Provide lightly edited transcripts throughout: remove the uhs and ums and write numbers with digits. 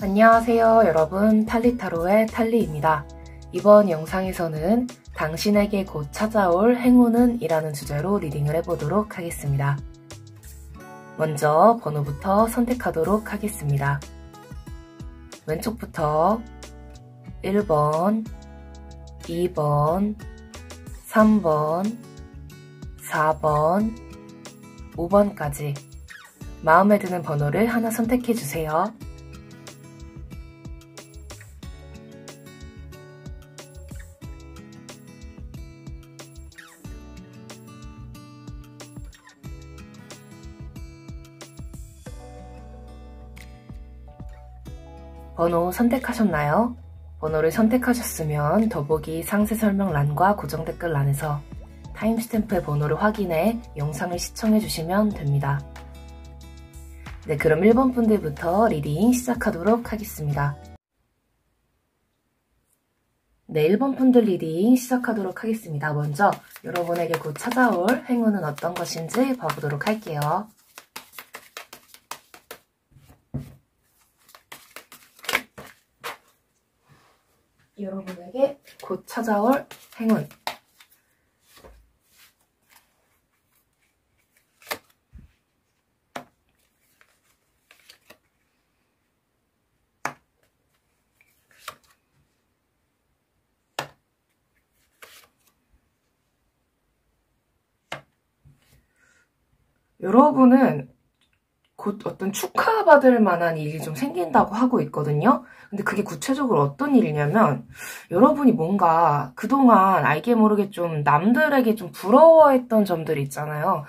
안녕하세요 여러분, 탈리타로의 탈리입니다. 이번 영상에서는 당신에게 곧 찾아올 행운은 이라는 주제로 리딩을 해보도록 하겠습니다. 먼저 번호부터 선택하도록 하겠습니다. 왼쪽부터 1번, 2번, 3번, 4번, 5번까지 마음에 드는 번호를 하나 선택해주세요. 번호 선택하셨나요? 번호를 선택하셨으면 더보기 상세 설명란과 고정 댓글란에서 타임스탬프의 번호를 확인해 영상을 시청해주시면 됩니다. 네, 그럼 1번 분들부터 리딩 시작하도록 하겠습니다. 네, 1번 분들 리딩 시작하도록 하겠습니다. 먼저 여러분에게 곧 찾아올 행운은 어떤 것인지 봐보도록 할게요. 여러분에게 곧 찾아올 행운. 여러분은 곧 어떤 축하받을 만한 일이 좀 생긴다고 하고 있거든요. 근데 그게 구체적으로 어떤 일이냐면 여러분이 뭔가 그동안 알게 모르게 좀 남들에게 좀 부러워했던 점들이 있잖아요.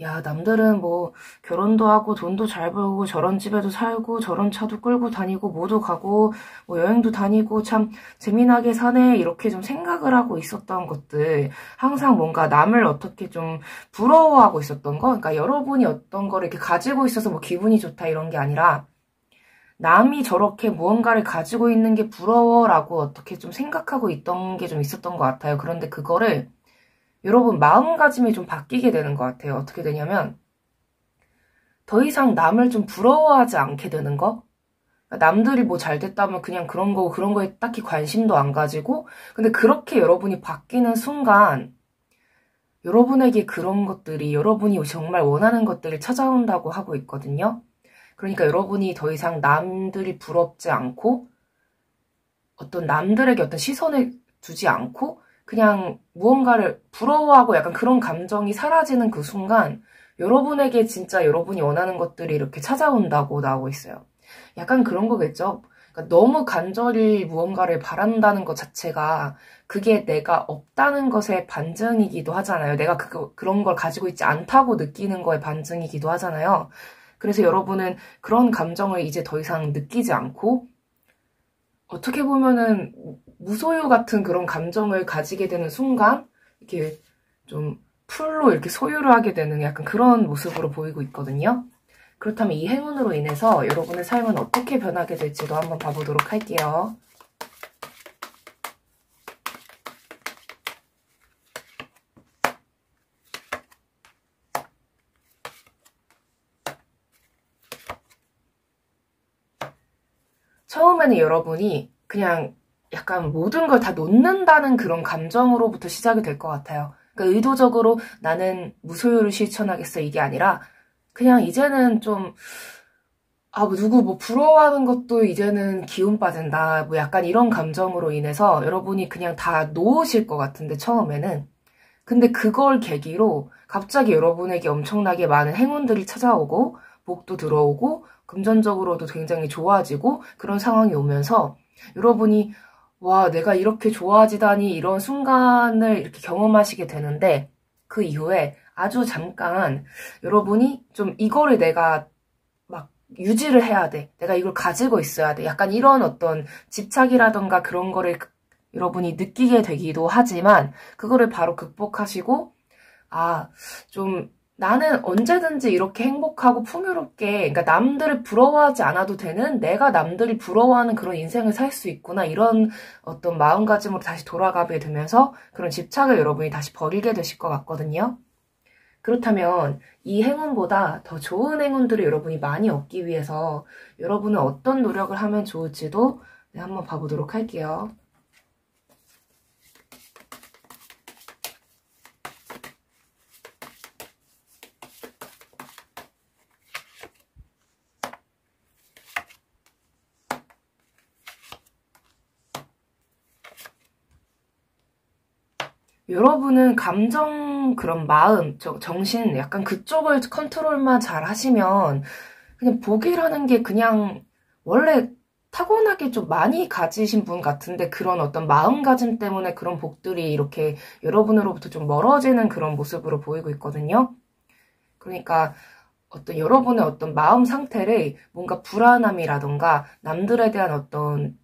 야, 남들은 뭐 결혼도 하고 돈도 잘 벌고 저런 집에도 살고 저런 차도 끌고 다니고 뭐도 가고 뭐 여행도 다니고 참 재미나게 사네 이렇게 좀 생각을 하고 있었던 것들, 항상 뭔가 남을 어떻게 좀 부러워하고 있었던 거, 그러니까 여러분이 어떤 거를 이렇게 가지고 있어서 뭐 기분이 좋다 이런 게 아니라 남이 저렇게 무언가를 가지고 있는 게 부러워라고 어떻게 좀 생각하고 있던 게 좀 있었던 것 같아요. 그런데 그거를 여러분 마음가짐이 좀 바뀌게 되는 것 같아요. 어떻게 되냐면 더 이상 남을 좀 부러워하지 않게 되는 거? 그러니까 남들이 뭐 잘 됐다면 그냥 그런 거고 그런 거에 딱히 관심도 안 가지고, 근데 그렇게 여러분이 바뀌는 순간 여러분에게 그런 것들이 여러분이 정말 원하는 것들을 찾아온다고 하고 있거든요. 그러니까 여러분이 더 이상 남들이 부럽지 않고 어떤 남들에게 어떤 시선을 두지 않고 그냥 무언가를 부러워하고 약간 그런 감정이 사라지는 그 순간 여러분에게 진짜 여러분이 원하는 것들이 이렇게 찾아온다고 나오고 있어요. 약간 그런 거겠죠? 그러니까 너무 간절히 무언가를 바란다는 것 자체가 그게 내가 없다는 것의 반증이기도 하잖아요. 내가 그런 걸 가지고 있지 않다고 느끼는 거의 반증이기도 하잖아요. 그래서 여러분은 그런 감정을 이제 더 이상 느끼지 않고 어떻게 보면은 무소유 같은 그런 감정을 가지게 되는 순간 이렇게 좀 풀로 이렇게 소유를 하게 되는 약간 그런 모습으로 보이고 있거든요. 그렇다면 이 행운으로 인해서 여러분의 삶은 어떻게 변하게 될지도 한번 봐보도록 할게요. 처음에는 여러분이 그냥 약간 모든 걸 다 놓는다는 그런 감정으로부터 시작이 될 것 같아요. 그러니까 의도적으로 나는 무소유를 실천하겠어 이게 아니라 그냥 이제는 좀 뭐 누구 뭐 부러워하는 것도 이제는 기운 빠진다 뭐 약간 이런 감정으로 인해서 여러분이 그냥 다 놓으실 것 같은데 처음에는. 근데 그걸 계기로 갑자기 여러분에게 엄청나게 많은 행운들이 찾아오고 복도 들어오고 금전적으로도 굉장히 좋아지고 그런 상황이 오면서 여러분이 와, 내가 이렇게 좋아지다니 이런 순간을 이렇게 경험하시게 되는데 그 이후에 아주 잠깐 여러분이 좀 이거를 내가 막 유지를 해야 돼. 내가 이걸 가지고 있어야 돼. 약간 이런 어떤 집착이라던가 그런 거를 여러분이 느끼게 되기도 하지만 그거를 바로 극복하시고 좀 나는 언제든지 이렇게 행복하고 풍요롭게, 그러니까 남들을 부러워하지 않아도 되는, 내가 남들이 부러워하는 그런 인생을 살 수 있구나, 이런 어떤 마음가짐으로 다시 돌아가게 되면서 그런 집착을 여러분이 다시 버리게 되실 것 같거든요. 그렇다면 이 행운보다 더 좋은 행운들을 여러분이 많이 얻기 위해서 여러분은 어떤 노력을 하면 좋을지도 한번 봐보도록 할게요. 여러분은 감정, 그런 마음, 정신, 약간 그쪽을 컨트롤만 잘 하시면 그냥 복이라는 게 그냥 원래 타고나게 좀 많이 가지신 분 같은데 그런 어떤 마음가짐 때문에 그런 복들이 이렇게 여러분으로부터 좀 멀어지는 그런 모습으로 보이고 있거든요. 그러니까 어떤 여러분의 어떤 마음 상태를 뭔가 불안함이라던가 남들에 대한 어떤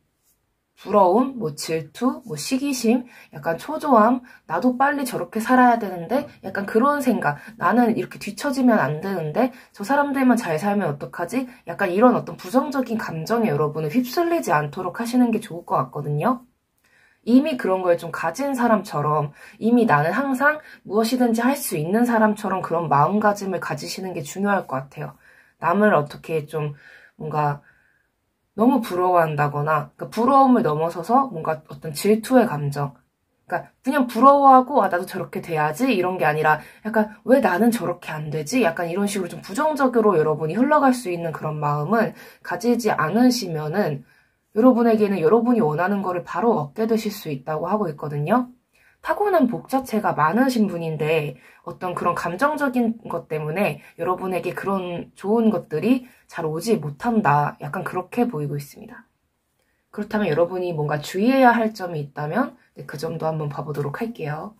부러움, 뭐 질투, 뭐 시기심, 약간 초조함, 나도 빨리 저렇게 살아야 되는데 약간 그런 생각, 나는 이렇게 뒤처지면 안 되는데 저 사람들만 잘 살면 어떡하지? 약간 이런 어떤 부정적인 감정에 여러분을 휩쓸리지 않도록 하시는 게 좋을 것 같거든요. 이미 그런 걸 좀 가진 사람처럼, 이미 나는 항상 무엇이든지 할 수 있는 사람처럼 그런 마음가짐을 가지시는 게 중요할 것 같아요. 남을 어떻게 좀 뭔가 너무 부러워한다거나, 그러니까 부러움을 넘어서서 뭔가 어떤 질투의 감정, 그러니까 그냥 부러워하고 나도 저렇게 돼야지 이런 게 아니라 약간 왜 나는 저렇게 안 되지? 약간 이런 식으로 좀 부정적으로 여러분이 흘러갈 수 있는 그런 마음을 가지지 않으시면은 여러분에게는 여러분이 원하는 거를 바로 얻게 되실 수 있다고 하고 있거든요. 타고난 복 자체가 많으신 분인데 어떤 그런 감정적인 것 때문에 여러분에게 그런 좋은 것들이 잘 오지 못한다. 약간 그렇게 보이고 있습니다. 그렇다면 여러분이 뭔가 주의해야 할 점이 있다면 그 점도 한번 봐보도록 할게요.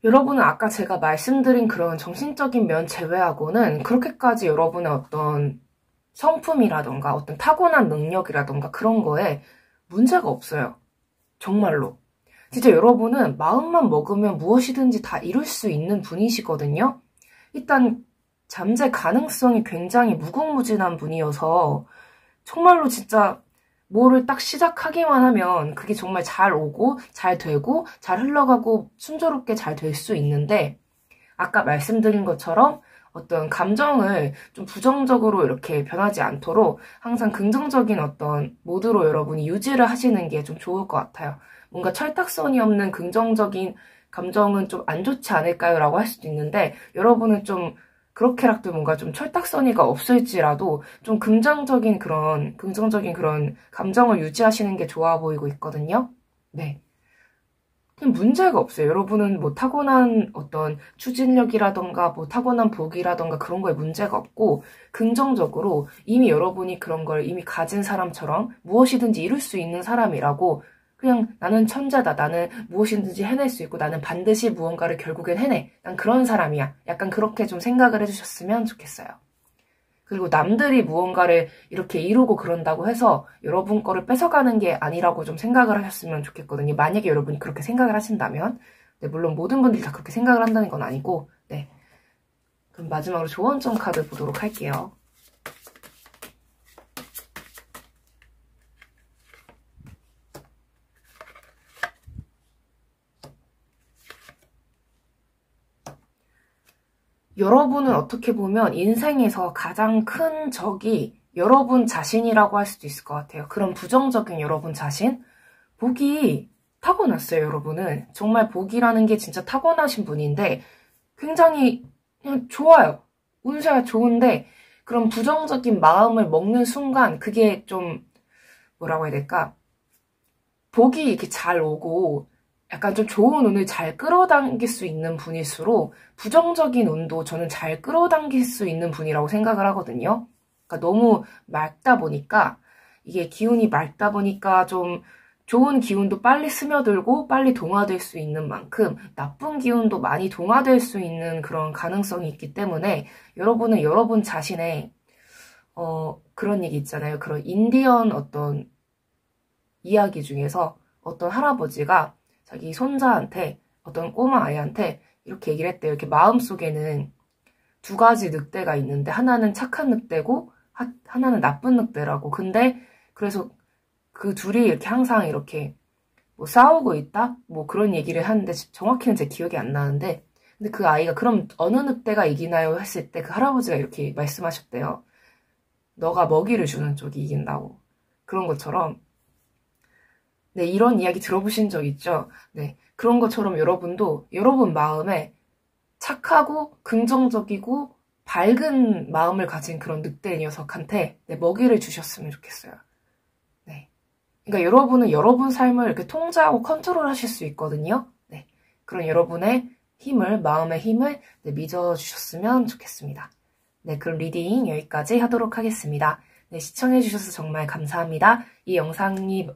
여러분은 아까 제가 말씀드린 그런 정신적인 면 제외하고는 그렇게까지 여러분의 어떤 성품이라던가 어떤 타고난 능력이라던가 그런 거에 문제가 없어요. 정말로. 진짜 여러분은 마음만 먹으면 무엇이든지 다 이룰 수 있는 분이시거든요. 일단 잠재 가능성이 굉장히 무궁무진한 분이어서 정말로 진짜 뭐를 딱 시작하기만 하면 그게 정말 잘 오고 잘 되고 잘 흘러가고 순조롭게 잘 될 수 있는데 아까 말씀드린 것처럼 어떤 감정을 좀 부정적으로 이렇게 변하지 않도록 항상 긍정적인 어떤 모드로 여러분이 유지를 하시는 게 좀 좋을 것 같아요. 뭔가 철딱선이 없는 긍정적인 감정은 좀 안 좋지 않을까요? 라고 할 수도 있는데 여러분은 좀 그렇게라도 뭔가 좀 철딱서니가 없을지라도 좀 긍정적인 그런 감정을 유지하시는 게 좋아 보이고 있거든요. 네. 그냥 문제가 없어요. 여러분은 뭐 타고난 어떤 추진력이라던가 뭐 타고난 복이라던가 그런 거에 문제가 없고 긍정적으로 이미 여러분이 그런 걸 이미 가진 사람처럼 무엇이든지 이룰 수 있는 사람이라고 그냥 나는 천재다. 나는 무엇이든지 해낼 수 있고 나는 반드시 무언가를 결국엔 해내. 난 그런 사람이야. 약간 그렇게 좀 생각을 해주셨으면 좋겠어요. 그리고 남들이 무언가를 이렇게 이루고 그런다고 해서 여러분 거를 뺏어가는 게 아니라고 좀 생각을 하셨으면 좋겠거든요. 만약에 여러분이 그렇게 생각을 하신다면. 네, 물론 모든 분들이 다 그렇게 생각을 한다는 건 아니고 네. 그럼 마지막으로 조언점 카드 보도록 할게요. 여러분은 어떻게 보면 인생에서 가장 큰 적이 여러분 자신이라고 할 수도 있을 것 같아요. 그런 부정적인 여러분 자신. 복이 타고났어요, 여러분은. 정말 복이라는 게 진짜 타고나신 분인데 굉장히 그냥 좋아요. 운세가 좋은데 그런 부정적인 마음을 먹는 순간 그게 좀 뭐라고 해야 될까? 복이 이렇게 잘 오고 약간 좀 좋은 운을 잘 끌어당길 수 있는 분일수록 부정적인 운도 저는 잘 끌어당길 수 있는 분이라고 생각을 하거든요. 그러니까 너무 맑다 보니까 이게 기운이 맑다 보니까 좀 좋은 기운도 빨리 스며들고 빨리 동화될 수 있는 만큼 나쁜 기운도 많이 동화될 수 있는 그런 가능성이 있기 때문에 여러분은 여러분 자신의 그런 얘기 있잖아요. 그런 인디언 어떤 이야기 중에서 어떤 할아버지가 자기 손자한테 어떤 꼬마 아이한테 이렇게 얘기를 했대요. 이렇게 마음속에는 두 가지 늑대가 있는데 하나는 착한 늑대고 하나는 나쁜 늑대라고. 근데 그래서 그 둘이 이렇게 항상 이렇게 뭐 싸우고 있다? 뭐 그런 얘기를 하는데 정확히는 제 기억이 안 나는데 근데 그 아이가 그럼 어느 늑대가 이기나요? 했을 때 그 할아버지가 이렇게 말씀하셨대요. 너가 먹이를 주는 쪽이 이긴다고. 그런 것처럼 네, 이런 이야기 들어보신 적 있죠? 네, 그런 것처럼 여러분도 여러분 마음에 착하고 긍정적이고 밝은 마음을 가진 그런 늑대 녀석한테 네, 먹이를 주셨으면 좋겠어요. 네, 그러니까 여러분은 여러분 삶을 이렇게 통제하고 컨트롤하실 수 있거든요. 네, 그런 여러분의 힘을, 마음의 힘을 네, 믿어주셨으면 좋겠습니다. 네, 그럼 리딩 여기까지 하도록 하겠습니다. 네, 시청해주셔서 정말 감사합니다. 이 영상이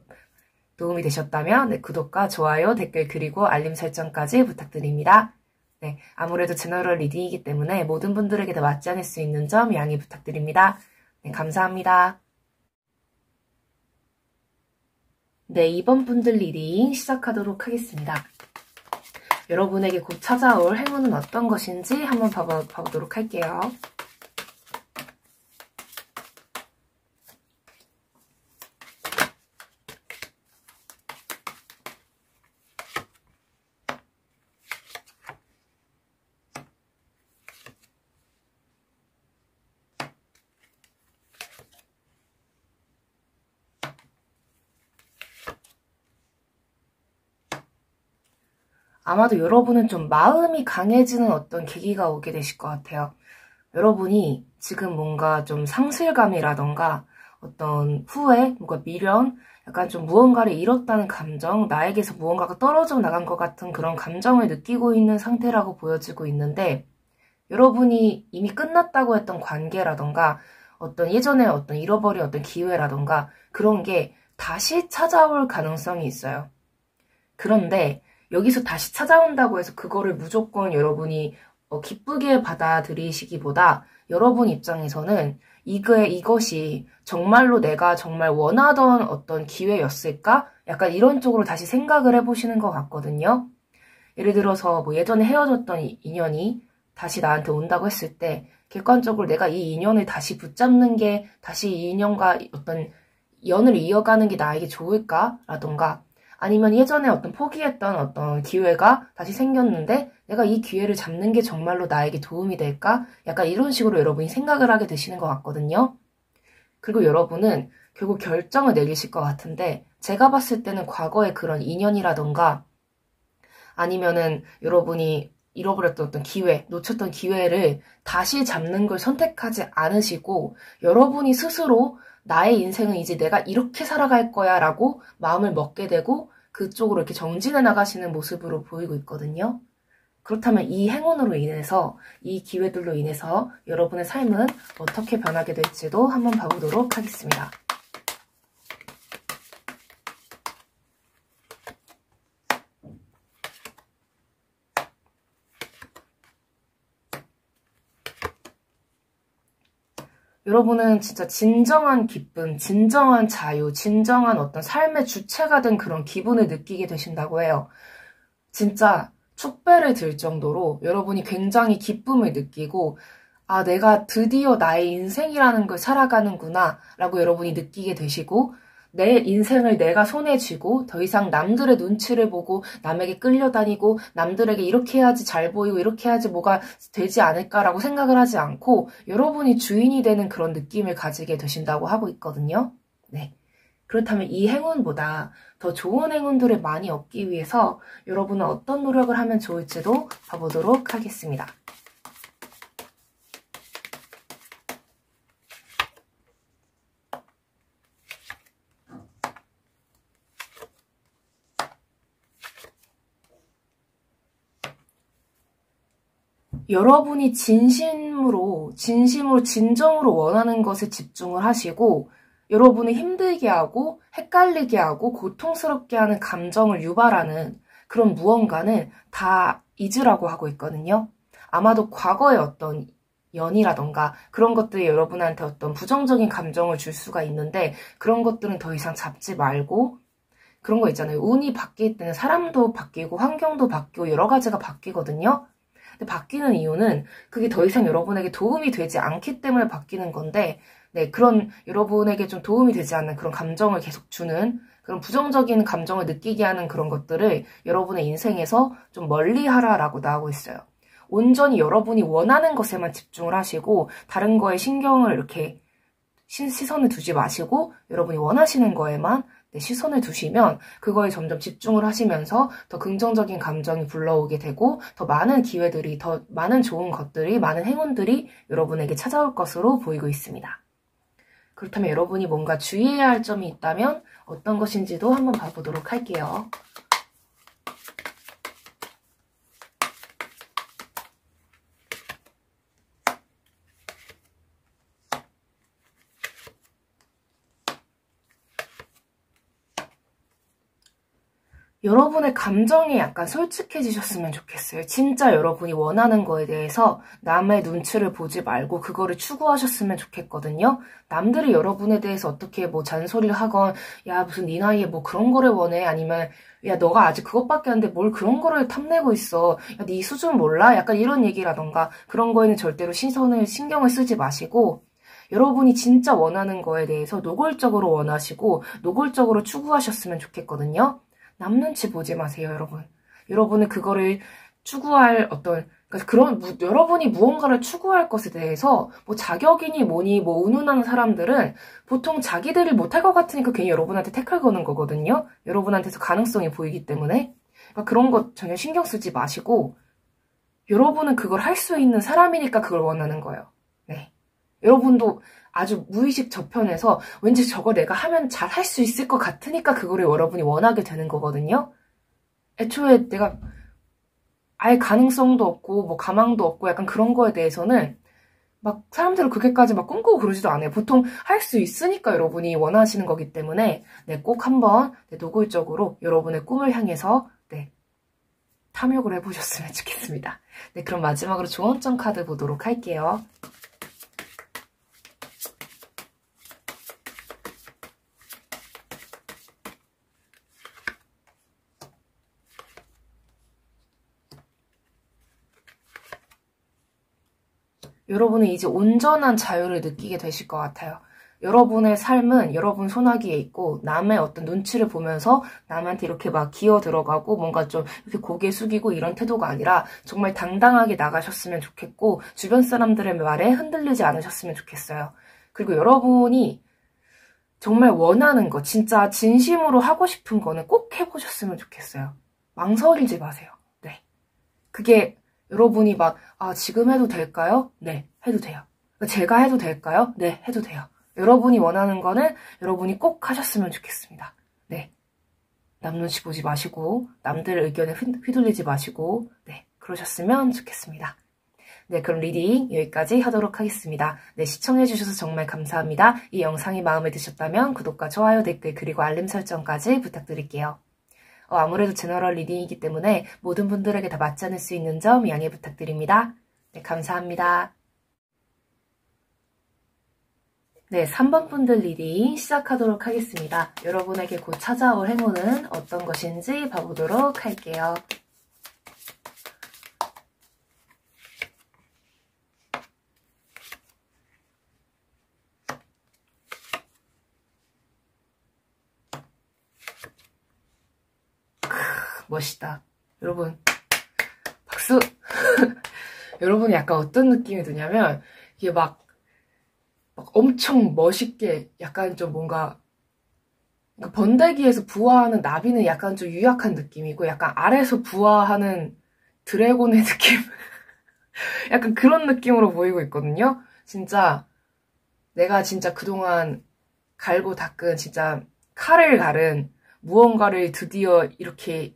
도움이 되셨다면 네, 구독과 좋아요, 댓글 그리고 알림 설정까지 부탁드립니다. 네, 아무래도 제너럴 리딩이기 때문에 모든 분들에게 다 맞지 않을 수 있는 점 양해 부탁드립니다. 네, 감사합니다. 네, 이번 분들 리딩 시작하도록 하겠습니다. 여러분에게 곧 찾아올 행운은 어떤 것인지 한번 봐보도록 할게요. 아마도 여러분은 좀 마음이 강해지는 어떤 계기가 오게 되실 것 같아요. 여러분이 지금 뭔가 좀 상실감이라던가 어떤 후회, 뭔가 미련, 약간 좀 무언가를 잃었다는 감정, 나에게서 무언가가 떨어져 나간 것 같은 그런 감정을 느끼고 있는 상태라고 보여지고 있는데 여러분이 이미 끝났다고 했던 관계라던가 어떤 예전에 어떤 잃어버린 어떤 기회라던가 그런 게 다시 찾아올 가능성이 있어요. 그런데 여기서 다시 찾아온다고 해서 그거를 무조건 여러분이 기쁘게 받아들이시기보다 여러분 입장에서는 이것이 정말로 내가 정말 원하던 어떤 기회였을까? 약간 이런 쪽으로 다시 생각을 해보시는 것 같거든요. 예를 들어서 뭐 예전에 헤어졌던 인연이 다시 나한테 온다고 했을 때 객관적으로 내가 이 인연을 다시 붙잡는 게 다시 이 인연과 어떤 연을 이어가는 게 나에게 좋을까? 라던가 아니면 예전에 어떤 포기했던 어떤 기회가 다시 생겼는데 내가 이 기회를 잡는 게 정말로 나에게 도움이 될까? 약간 이런 식으로 여러분이 생각을 하게 되시는 것 같거든요. 그리고 여러분은 결국 결정을 내리실 것 같은데 제가 봤을 때는 과거의 그런 인연이라던가 아니면은 여러분이 잃어버렸던 어떤 기회, 놓쳤던 기회를 다시 잡는 걸 선택하지 않으시고 여러분이 스스로 나의 인생은 이제 내가 이렇게 살아갈 거야 라고 마음을 먹게 되고 그쪽으로 이렇게 정진해 나가시는 모습으로 보이고 있거든요. 그렇다면 이 행운으로 인해서, 이 기회들로 인해서 여러분의 삶은 어떻게 변하게 될지도 한번 봐보도록 하겠습니다. 여러분은 진짜 진정한 기쁨, 진정한 자유, 진정한 어떤 삶의 주체가 된 그런 기분을 느끼게 되신다고 해요. 진짜 축배를 들 정도로 여러분이 굉장히 기쁨을 느끼고 아, 내가 드디어 나의 인생이라는 걸 살아가는구나 라고 여러분이 느끼게 되시고 내 인생을 내가 손에 쥐고 더 이상 남들의 눈치를 보고 남에게 끌려다니고 남들에게 이렇게 해야지 잘 보이고 이렇게 해야지 뭐가 되지 않을까라고 생각을 하지 않고 여러분이 주인이 되는 그런 느낌을 가지게 되신다고 하고 있거든요. 네. 그렇다면 이 행운보다 더 좋은 행운들을 많이 얻기 위해서 여러분은 어떤 노력을 하면 좋을지도 봐보도록 하겠습니다. 여러분이 진심으로 진정으로 원하는 것에 집중을 하시고 여러분을 힘들게 하고 헷갈리게 하고 고통스럽게 하는 감정을 유발하는 그런 무언가는 다 잊으라고 하고 있거든요. 아마도 과거의 어떤 연이라던가 그런 것들이 여러분한테 어떤 부정적인 감정을 줄 수가 있는데 그런 것들은 더 이상 잡지 말고 그런 거 있잖아요. 운이 바뀔 때는 사람도 바뀌고 환경도 바뀌고 여러 가지가 바뀌거든요. 근데 바뀌는 이유는 그게 더 이상 여러분에게 도움이 되지 않기 때문에 바뀌는 건데 네, 그런 여러분에게 좀 도움이 되지 않는 그런 감정을 계속 주는 그런 부정적인 감정을 느끼게 하는 그런 것들을 여러분의 인생에서 좀 멀리 하라라고 나오고 있어요. 온전히 여러분이 원하는 것에만 집중을 하시고 다른 거에 신경을 이렇게 시선을 두지 마시고 여러분이 원하시는 거에만 시선을 두시면 그거에 점점 집중을 하시면서 더 긍정적인 감정이 불러오게 되고 더 많은 기회들이, 더 많은 좋은 것들이, 많은 행운들이 여러분에게 찾아올 것으로 보이고 있습니다. 그렇다면 여러분이 뭔가 주의해야 할 점이 있다면 어떤 것인지도 한번 봐보도록 할게요. 여러분의 감정에 약간 솔직해지셨으면 좋겠어요. 진짜 여러분이 원하는 거에 대해서 남의 눈치를 보지 말고 그거를 추구하셨으면 좋겠거든요. 남들이 여러분에 대해서 어떻게 뭐 잔소리를 하건 야 무슨 네 나이에 뭐 그런 거를 원해 아니면 야 너가 아직 그것밖에 안 돼 뭘 그런 거를 탐내고 있어 야 네 수준 몰라? 약간 이런 얘기라던가 그런 거에는 절대로 신경을 쓰지 마시고 여러분이 진짜 원하는 거에 대해서 노골적으로 원하시고 노골적으로 추구하셨으면 좋겠거든요. 남 눈치 보지 마세요, 여러분. 여러분은 그거를 추구할 그러니까 여러분이 무언가를 추구할 것에 대해서 뭐 자격이니 뭐니 뭐 운운하는 사람들은 보통 자기들이 못할 것 같으니까 괜히 여러분한테 태클 거는 거거든요. 여러분한테서 가능성이 보이기 때문에. 그러니까 그런 것 전혀 신경 쓰지 마시고 여러분은 그걸 할 수 있는 사람이니까 그걸 원하는 거예요. 네. 여러분도 아주 무의식 저편에서 왠지 저거 내가 하면 잘 할 수 있을 것 같으니까 그거를 여러분이 원하게 되는 거거든요. 애초에 내가 아예 가능성도 없고 뭐 가망도 없고 약간 그런 거에 대해서는 막 사람들은 그렇게까지 막 꿈꾸고 그러지도 않아요. 보통 할 수 있으니까 여러분이 원하시는 거기 때문에 네, 꼭 한번 노골적으로 여러분의 꿈을 향해서 네, 탐욕을 해보셨으면 좋겠습니다. 네, 그럼 마지막으로 조언점 카드 보도록 할게요. 여러분은 이제 온전한 자유를 느끼게 되실 것 같아요. 여러분의 삶은 여러분 손아귀에 있고 남의 어떤 눈치를 보면서 남한테 이렇게 막 기어 들어가고 뭔가 좀 이렇게 고개 숙이고 이런 태도가 아니라 정말 당당하게 나가셨으면 좋겠고 주변 사람들의 말에 흔들리지 않으셨으면 좋겠어요. 그리고 여러분이 정말 원하는 거, 진짜 진심으로 하고 싶은 거는 꼭 해보셨으면 좋겠어요. 망설이지 마세요. 네. 그게 여러분이 막, 아, 지금 해도 될까요? 네, 해도 돼요. 제가 해도 될까요? 네, 해도 돼요. 여러분이 원하는 거는 여러분이 꼭 하셨으면 좋겠습니다. 네. 남 눈치 보지 마시고, 남들 의견에 휘둘리지 마시고, 네, 그러셨으면 좋겠습니다. 네, 그럼 리딩 여기까지 하도록 하겠습니다. 네, 시청해주셔서 정말 감사합니다. 이 영상이 마음에 드셨다면 구독과 좋아요, 댓글, 그리고 알림 설정까지 부탁드릴게요. 아무래도 제너럴 리딩이기 때문에 모든 분들에게 다 맞지 않을 수 있는 점 양해 부탁드립니다. 네, 감사합니다. 네, 3번 분들 리딩 시작하도록 하겠습니다. 여러분에게 곧 찾아올 행운은 어떤 것인지 봐보도록 할게요. 멋있다. 여러분, 박수! 여러분이 약간 어떤 느낌이 드냐면, 이게 막 엄청 멋있게, 약간 좀 뭔가, 번데기에서 부화하는 나비는 약간 좀 유약한 느낌이고, 약간 아래에서 부화하는 드래곤의 느낌? 약간 그런 느낌으로 보이고 있거든요? 진짜, 내가 진짜 그동안 갈고 닦은, 진짜 칼을 갈은 무언가를 드디어 이렇게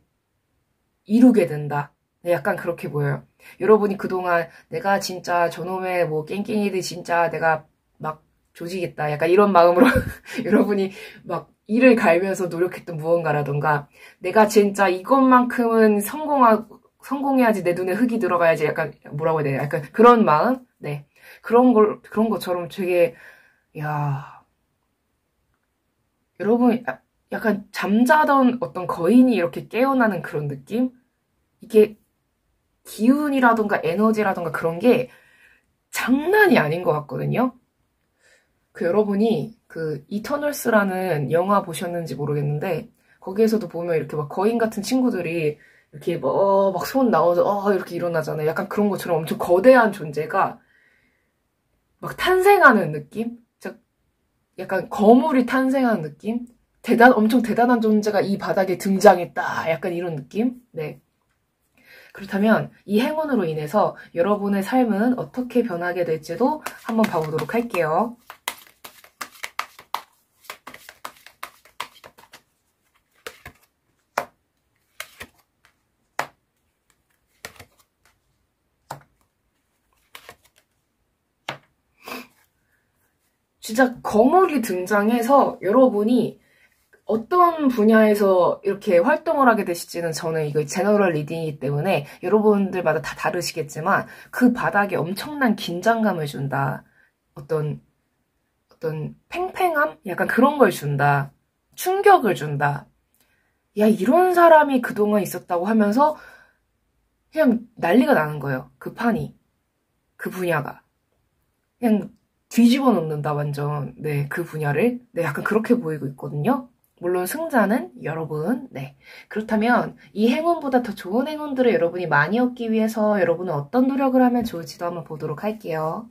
이루게 된다. 네, 약간 그렇게 보여요. 여러분이 그동안 내가 진짜 저놈의 뭐 깽깽이들 진짜 내가 막 조지겠다. 약간 이런 마음으로 여러분이 막 이를 갈면서 노력했던 무언가라던가 내가 진짜 이것만큼은 성공해야지 내 눈에 흙이 들어가야지 약간 뭐라고 해야 되나 약간 그런 마음? 네. 그런 것처럼 되게 야 여러분 약간 잠자던 어떤 거인이 이렇게 깨어나는 그런 느낌? 이게 기운이라던가 에너지라던가 그런 게 장난이 아닌 것 같거든요. 여러분이 이터널스라는 영화 보셨는지 모르겠는데 거기에서도 보면 이렇게 막 거인 같은 친구들이 이렇게 막 손 나와서 이렇게 일어나잖아요. 약간 그런 것처럼 엄청 거대한 존재가 막 탄생하는 느낌? 약간 거물이 탄생하는 느낌? 엄청 대단한 존재가 이 바닥에 등장했다. 약간 이런 느낌? 네. 그렇다면 이 행운으로 인해서 여러분의 삶은 어떻게 변하게 될지도 한번 봐보도록 할게요. 진짜 거물이 등장해서 여러분이 어떤 분야에서 이렇게 활동을 하게 되실지는 저는 이거 제너럴 리딩이기 때문에 여러분들마다 다 다르시겠지만 그 바닥에 엄청난 긴장감을 준다. 어떤 팽팽함? 약간 그런 걸 준다. 충격을 준다. 야, 이런 사람이 그동안 있었다고 하면서 그냥 난리가 나는 거예요. 그 판이. 그 분야가. 그냥 뒤집어 놓는다, 완전. 네, 그 분야를. 네, 약간 그렇게 보이고 있거든요. 물론 승자는 여러분. 네. 그렇다면 이 행운보다 더 좋은 행운들을 여러분이 많이 얻기 위해서 여러분은 어떤 노력을 하면 좋을지도 한번 보도록 할게요.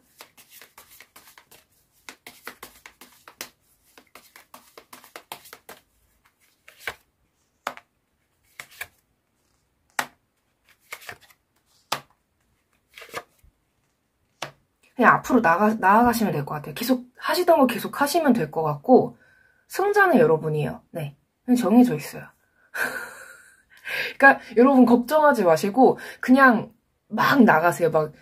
그냥 앞으로 나아가시면 될 것 같아요. 계속 하시던 거 계속 하시면 될 것 같고 승자는 여러분이에요. 네. 그냥 정해져 있어요. 그러니까 여러분 걱정하지 마시고 그냥 막 나가세요. 막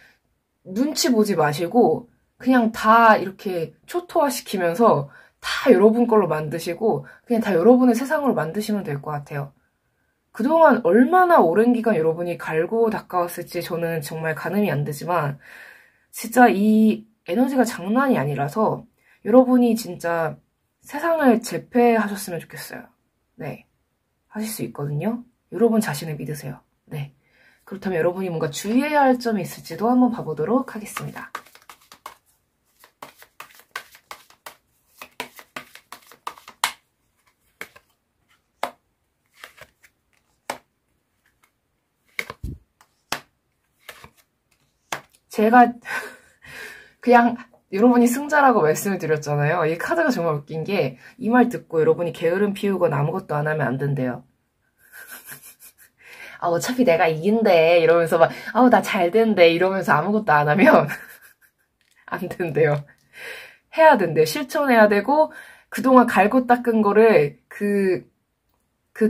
눈치 보지 마시고 그냥 다 이렇게 초토화시키면서 다 여러분 걸로 만드시고 그냥 다 여러분의 세상으로 만드시면 될 것 같아요. 그동안 얼마나 오랜 기간 여러분이 갈고 닦아왔을지 저는 정말 가늠이 안 되지만 진짜 이 에너지가 장난이 아니라서 여러분이 진짜 세상을 제패하셨으면 좋겠어요. 네. 하실 수 있거든요. 여러분 자신을 믿으세요. 네. 그렇다면 여러분이 뭔가 주의해야 할 점이 있을지도 한번 봐보도록 하겠습니다. 제가 그냥 여러분이 승자라고 말씀을 드렸잖아요. 이 카드가 정말 웃긴 게 이 말 듣고 여러분이 게으름 피우거나 아무것도 안 하면 안 된대요. 어차피 내가 이긴대 이러면서 막 나 잘 된대 이러면서 아무것도 안 하면 안 된대요. 해야 된대요. 실천해야 되고 그동안 갈고 닦은 거를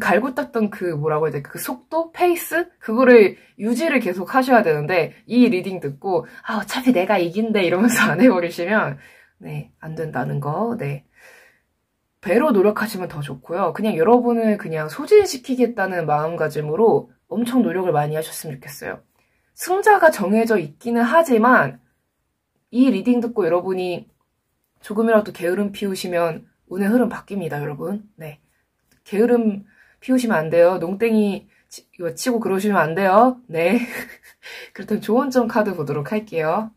갈고 닦던 뭐라고 해야 돼? 그 속도? 페이스? 그거를 유지를 계속 하셔야 되는데 이 리딩 듣고 어차피 내가 이긴대 이러면서 안 해버리시면 네, 안 된다는 거. 네. 배로 노력하시면 더 좋고요. 그냥 여러분을 그냥 소진시키겠다는 마음가짐으로 엄청 노력을 많이 하셨으면 좋겠어요. 승자가 정해져 있기는 하지만 이 리딩 듣고 여러분이 조금이라도 게으름 피우시면 운의 흐름 바뀝니다, 여러분. 네. 게으름 피우시면 안 돼요. 농땡이 치고 그러시면 안 돼요. 네. 그렇다면 좋은 점 카드 보도록 할게요.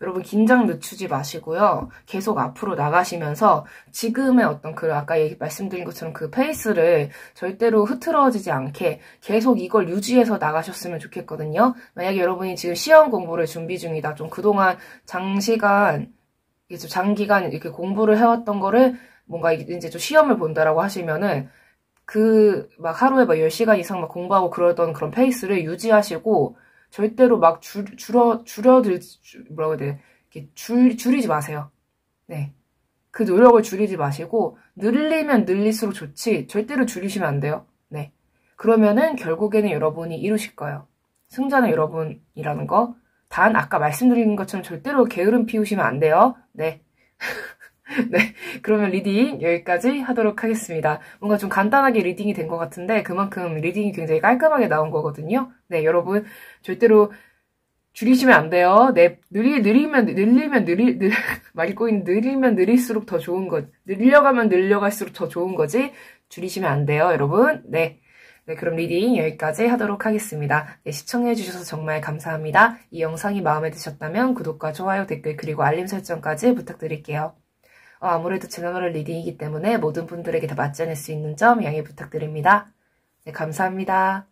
여러분 긴장 늦추지 마시고요. 계속 앞으로 나가시면서 지금의 어떤 아까 말씀드린 것처럼 그 페이스를 절대로 흐트러지지 않게 계속 이걸 유지해서 나가셨으면 좋겠거든요. 만약에 여러분이 지금 시험 공부를 준비 중이다. 좀 그동안 장기간 이렇게 공부를 해왔던 거를 뭔가 이제 좀 시험을 본다라고 하시면은 막 하루에 막 10시간 이상 막 공부하고 그러던 그런 페이스를 유지하시고 절대로 막 뭐라고 해야 돼? 이렇게 줄이지 마세요. 네. 그 노력을 줄이지 마시고 늘리면 늘릴수록 좋지 절대로 줄이시면 안 돼요. 네. 그러면은 결국에는 여러분이 이루실 거예요. 승자는 여러분이라는 거. 단 아까 말씀드린 것처럼 절대로 게으름 피우시면 안 돼요. 네. 네, 그러면 리딩 여기까지 하도록 하겠습니다. 뭔가 좀 간단하게 리딩이 된 것 같은데 그만큼 리딩이 굉장히 깔끔하게 나온 거거든요. 네, 여러분 절대로 줄이시면 안 돼요. 네, 말고 있는 늘리면 늘릴수록 더 좋은 것, 늘려가면 늘려갈수록 더 좋은 거지 줄이시면 안 돼요, 여러분. 네. 네, 그럼 리딩 여기까지 하도록 하겠습니다. 네, 시청해주셔서 정말 감사합니다. 이 영상이 마음에 드셨다면 구독과 좋아요, 댓글, 그리고 알림 설정까지 부탁드릴게요. 아무래도 제너럴 리딩이기 때문에 모든 분들에게 다 맞지 않을 수 있는 점 양해 부탁드립니다. 네, 감사합니다.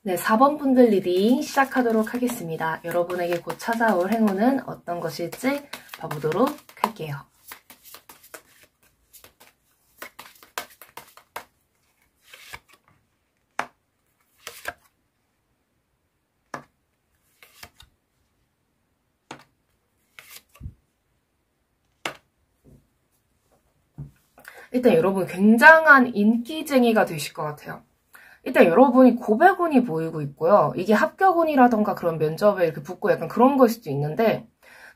네, 4번 분들 리딩 시작하도록 하겠습니다. 여러분에게 곧 찾아올 행운은 어떤 것일지 봐보도록 할게요. 일단 여러분 굉장한 인기쟁이가 되실 것 같아요. 일단 여러분이 고백운이 보이고 있고요. 이게 합격운이라던가 그런 면접에 이렇게 붙고 약간 그런 걸 수도 있는데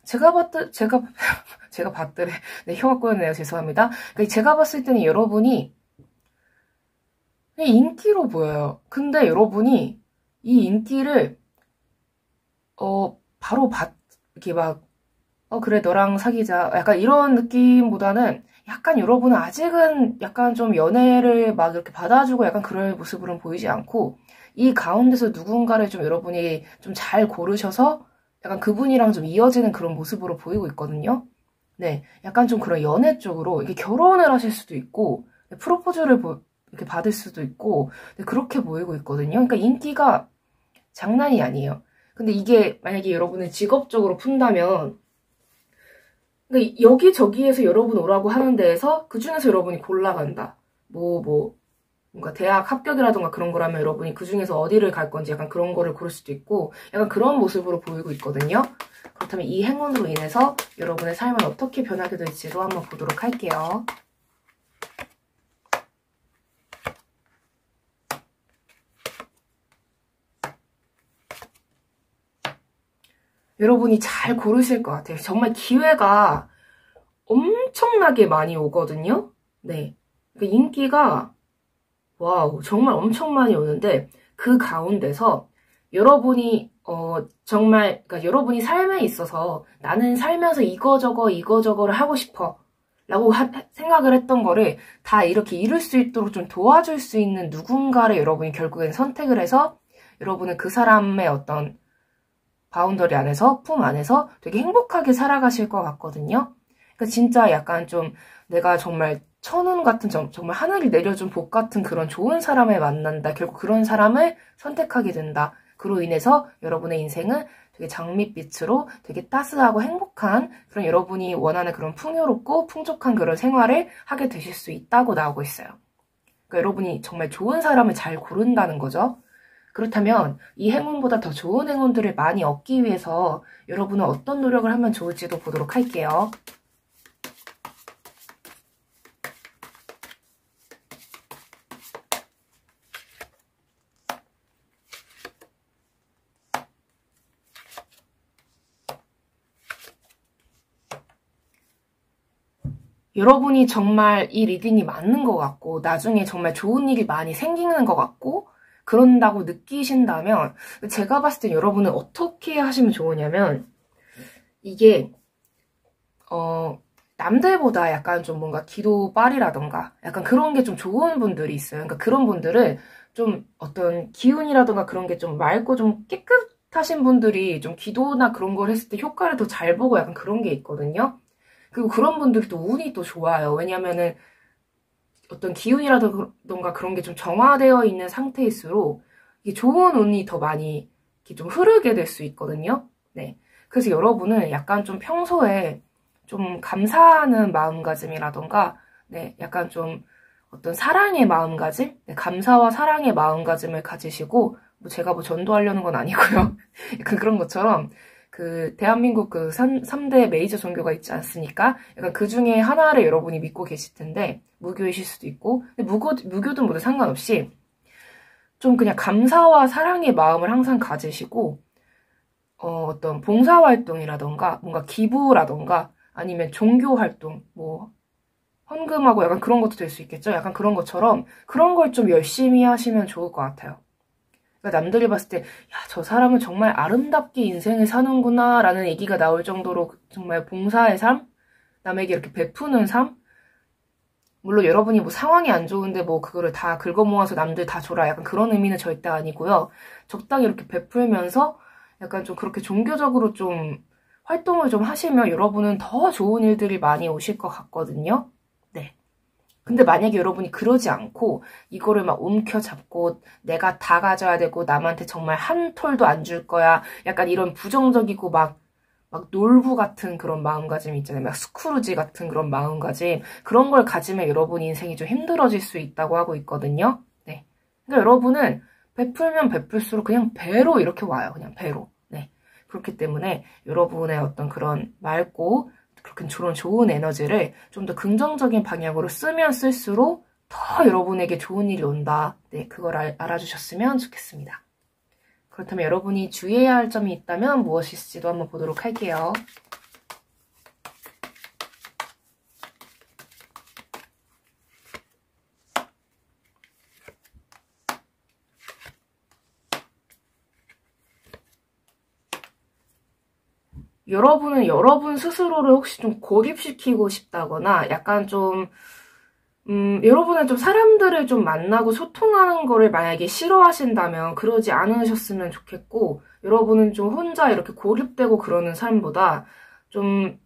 제가 봤더래. 네, 혀가 꼬였네요. 죄송합니다. 그러니까 제가 봤을 때는 여러분이 인기로 보여요. 근데 여러분이 이 인기를 바로 이렇게 막 그래 너랑 사귀자 약간 이런 느낌보다는 약간 여러분은 아직은 약간 좀 연애를 막 이렇게 받아주고 약간 그럴 모습으로는 보이지 않고 이 가운데서 누군가를 좀 여러분이 좀 잘 고르셔서 약간 그분이랑 좀 이어지는 그런 모습으로 보이고 있거든요. 네, 약간 좀 그런 연애 쪽으로 이게 결혼을 하실 수도 있고 프로포즈를 이렇게 받을 수도 있고 그렇게 보이고 있거든요. 그러니까 인기가 장난이 아니에요. 근데 이게 만약에 여러분을 직업적으로 푼다면 그러니까 여기저기에서 여러분 오라고 하는 데에서 그 중에서 여러분이 골라간다. 뭔가 대학 합격이라던가 그런 거라면 여러분이 그 중에서 어디를 갈 건지 약간 그런 거를 고를 수도 있고 약간 그런 모습으로 보이고 있거든요. 그렇다면 이 행운으로 인해서 여러분의 삶은 어떻게 변하게 될지도 한번 보도록 할게요. 여러분이 잘 고르실 것 같아요. 정말 기회가 엄청나게 많이 오거든요. 네. 그러니까 인기가 와우 정말 엄청 많이 오는데 그 가운데서 여러분이 정말 그러니까 여러분이 삶에 있어서 나는 살면서 이거저거를 하고 싶어 라고 생각을 했던 거를 다 이렇게 이룰 수 있도록 좀 도와줄 수 있는 누군가를 여러분이 결국엔 선택을 해서 여러분은 그 사람의 어떤 바운더리 안에서 품 안에서 되게 행복하게 살아가실 것 같거든요. 그러니까 진짜 약간 좀 내가 정말 천운 같은 정말 하늘이 내려준 복 같은 그런 좋은 사람을 만난다. 결국 그런 사람을 선택하게 된다. 그로 인해서 여러분의 인생은 되게 장밋빛으로 되게 따스하고 행복한 그런 여러분이 원하는 그런 풍요롭고 풍족한 그런 생활을 하게 되실 수 있다고 나오고 있어요. 그러니까 여러분이 정말 좋은 사람을 잘 고른다는 거죠. 그렇다면 이 행운보다 더 좋은 행운들을 많이 얻기 위해서 여러분은 어떤 노력을 하면 좋을지도 보도록 할게요. 여러분이 정말 이 리딩이 맞는 것 같고 나중에 정말 좋은 일이 많이 생기는 것 같고 그런다고 느끼신다면 제가 봤을 때 여러분은 어떻게 하시면 좋으냐면 이게 남들보다 약간 좀 뭔가 기도빨이라던가 약간 그런 게 좀 좋은 분들이 있어요. 그러니까 그런 분들은 좀 어떤 기운이라던가 그런 게 좀 맑고 좀 깨끗하신 분들이 좀 기도나 그런 걸 했을 때 효과를 더 잘 보고 약간 그런 게 있거든요. 그리고 그런 분들이 또 운이 또 좋아요. 왜냐면은 어떤 기운이라던가 그런 게 좀 정화되어 있는 상태일수록 이게 좋은 운이 더 많이 이렇게 좀 흐르게 될 수 있거든요. 네. 그래서 여러분은 약간 좀 평소에 좀 감사하는 마음가짐이라던가, 네, 약간 좀 어떤 사랑의 마음가짐? 네, 감사와 사랑의 마음가짐을 가지시고, 제가 전도하려는 건 아니고요. 약간 그런 것처럼, 그 대한민국 그 3대 메이저 종교가 있지 않습니까? 약간 그 중에 하나를 여러분이 믿고 계실 텐데 무교이실 수도 있고 근데 무교든 뭐든 상관없이 좀 그냥 감사와 사랑의 마음을 항상 가지시고 어떤 봉사활동이라던가 뭔가 기부라던가 아니면 종교활동 뭐 헌금하고 약간 그런 것도 될 수 있겠죠? 약간 그런 것처럼 그런 걸 좀 열심히 하시면 좋을 것 같아요. 그러니까 남들이 봤을 때, 야, 저 사람은 정말 아름답게 인생을 사는구나 라는 얘기가 나올 정도로 정말 봉사의 삶? 남에게 이렇게 베푸는 삶? 물론 여러분이 뭐 상황이 안 좋은데 뭐 그거를 다 긁어 모아서 남들 다 줘라. 약간 그런 의미는 절대 아니고요. 적당히 이렇게 베풀면서 약간 좀 그렇게 종교적으로 좀 활동을 좀 하시면 여러분은 더 좋은 일들이 많이 오실 것 같거든요. 네. 근데 만약에 여러분이 그러지 않고 이거를 막 움켜잡고 내가 다 가져야 되고 남한테 정말 한 톨도 안 줄 거야. 약간 이런 부정적이고 막 놀부 같은 그런 마음가짐 있잖아요. 막 스크루지 같은 그런 마음가짐. 그런 걸 가지면 여러분 인생이 좀 힘들어질 수 있다고 하고 있거든요. 네. 그러니까 여러분은 베풀면 베풀수록 그냥 배로 이렇게 와요. 그냥 배로. 네. 그렇기 때문에 여러분의 어떤 그런 맑고 그렇게 좋은 에너지를 좀 더 긍정적인 방향으로 쓰면 쓸수록 더 여러분에게 좋은 일이 온다. 네. 그걸 알아주셨으면 좋겠습니다. 그렇다면 여러분이 주의해야 할 점이 있다면 무엇일지도 한번 보도록 할게요. 여러분은 여러분 스스로를 혹시 좀 고립시키고 싶다거나 약간 좀 여러분은 좀 사람들을 좀 만나고 소통하는 거를 만약에 싫어하신다면 그러지 않으셨으면 좋겠고, 여러분은 좀 혼자 이렇게 고립되고 그러는 삶보다 좀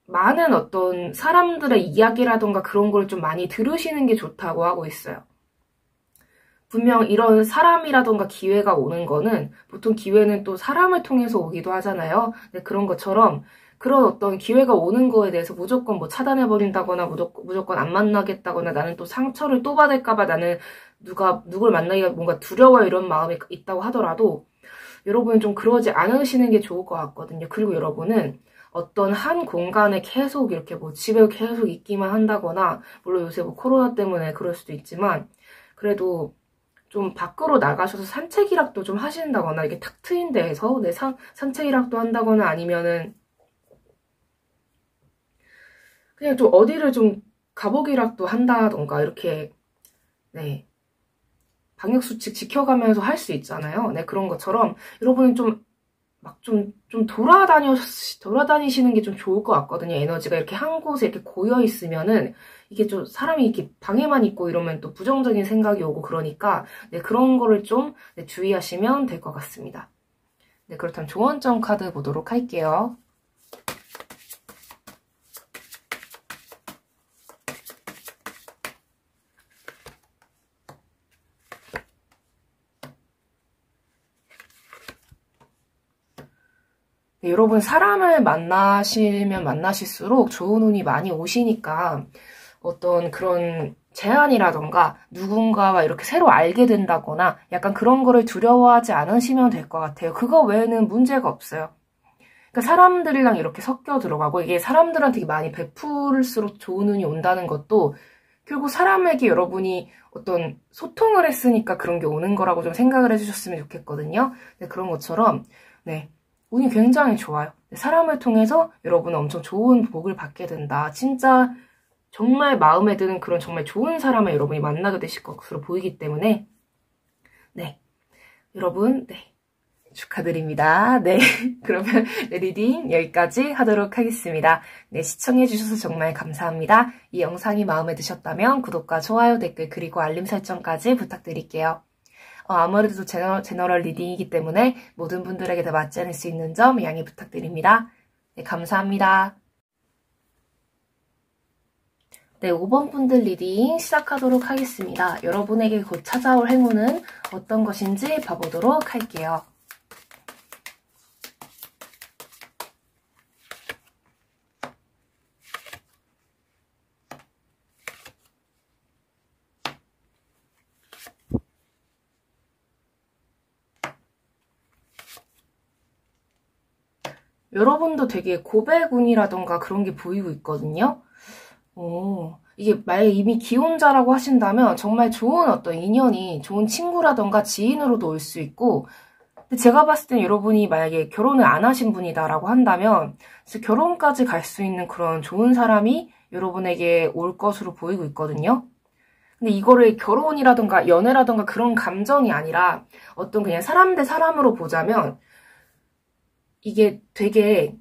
많은 어떤 사람들의 이야기라던가 그런 걸 좀 많이 들으시는 게 좋다고 하고 있어요. 분명 이런 사람이라던가 기회가 오는 거는 보통 기회는 또 사람을 통해서 오기도 하잖아요. 근데 그런 것처럼 그런 어떤 기회가 오는 거에 대해서 무조건 뭐 차단해버린다거나 무조건 안 만나겠다거나 나는 또 상처를 또 받을까봐 나는 누굴 만나기가 뭔가 두려워 이런 마음이 있다고 하더라도 여러분은 좀 그러지 않으시는 게 좋을 것 같거든요. 그리고 여러분은 어떤 한 공간에 계속 이렇게 뭐 집에 계속 있기만 한다거나 물론 요새 뭐 코로나 때문에 그럴 수도 있지만 그래도 좀 밖으로 나가셔서 산책이라도 좀 하신다거나 이게 탁 트인 데에서 산책이라도 한다거나 아니면은 그냥 좀 어디를 좀 가보기라도 한다던가 이렇게 네 방역수칙 지켜가면서 할 수 있잖아요. 네 그런 것처럼 여러분은 좀 막 좀 돌아다니시는 게 좀 좋을 것 같거든요. 에너지가 이렇게 한 곳에 이렇게 고여 있으면은 이게 좀 사람이 이렇게 방에만 있고 이러면 또 부정적인 생각이 오고 그러니까 네, 그런 거를 좀 네, 주의하시면 될 것 같습니다. 네, 그렇다면 조언점 카드 보도록 할게요. 네, 여러분 사람을 만나시면 만나실수록 좋은 운이 많이 오시니까 어떤 그런 제안이라던가 누군가와 이렇게 새로 알게 된다거나 약간 그런 거를 두려워하지 않으시면 될 것 같아요. 그거 외에는 문제가 없어요. 그러니까 사람들이랑 이렇게 섞여 들어가고 이게 사람들한테 많이 베풀수록 좋은 운이 온다는 것도 결국 사람에게 여러분이 어떤 소통을 했으니까 그런 게 오는 거라고 좀 생각을 해주셨으면 좋겠거든요. 네, 그런 것처럼 네. 운이 굉장히 좋아요. 사람을 통해서 여러분은 엄청 좋은 복을 받게 된다. 진짜 정말 마음에 드는 그런 정말 좋은 사람을 여러분이 만나게 되실 것으로 보이기 때문에 네, 여러분 네, 축하드립니다. 네, 그러면 네, 리딩 여기까지 하도록 하겠습니다. 네, 시청해주셔서 정말 감사합니다. 이 영상이 마음에 드셨다면 구독과 좋아요, 댓글 그리고 알림 설정까지 부탁드릴게요. 아무래도 제너럴 리딩이기 때문에 모든 분들에게 다 맞지 않을 수 있는 점 양해 부탁드립니다. 네, 감사합니다. 네, 5번 분들 리딩 시작하도록 하겠습니다. 여러분에게 곧 찾아올 행운은 어떤 것인지 봐보도록 할게요. 여러분도 되게 고백운이라던가 그런 게 보이고 있거든요. 이게 만약에 이미 기혼자라고 하신다면 정말 좋은 어떤 인연이 좋은 친구라던가 지인으로도 올 수 있고, 근데 제가 봤을 땐 여러분이 만약에 결혼을 안 하신 분이다라고 한다면 결혼까지 갈 수 있는 그런 좋은 사람이 여러분에게 올 것으로 보이고 있거든요. 근데 이거를 결혼이라던가 연애라던가 그런 감정이 아니라 어떤 그냥 사람 대 사람으로 보자면 이게 되게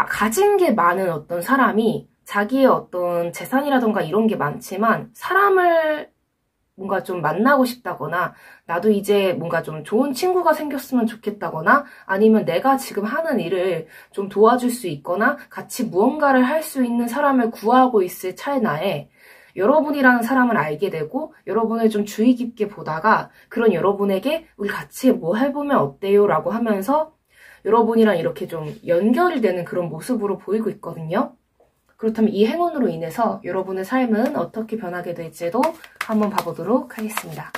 가진 게 많은 어떤 사람이 자기의 어떤 재산이라던가 이런 게 많지만 사람을 뭔가 좀 만나고 싶다거나 나도 이제 뭔가 좀 좋은 친구가 생겼으면 좋겠다거나 아니면 내가 지금 하는 일을 좀 도와줄 수 있거나 같이 무언가를 할 수 있는 사람을 구하고 있을 찰나에 여러분이라는 사람을 알게 되고 여러분을 좀 주의 깊게 보다가 그런 여러분에게 우리 같이 뭐 해보면 어때요? 라고 하면서 여러분이랑 이렇게 좀 연결이 되는 그런 모습으로 보이고 있거든요. 그렇다면 이 행운으로 인해서 여러분의 삶은 어떻게 변하게 될지도 한번 봐보도록 하겠습니다.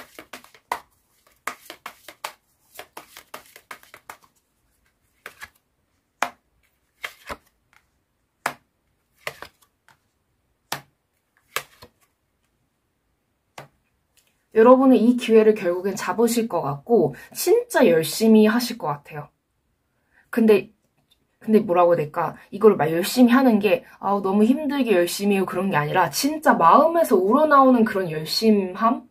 여러분은 이 기회를 결국엔 잡으실 것 같고 진짜 열심히 하실 것 같아요. 근데 뭐라고 해야 될까? 이걸 막 열심히 하는 게 너무 힘들게 열심히 해요 그런 게 아니라 진짜 마음에서 우러나오는 그런 열심함?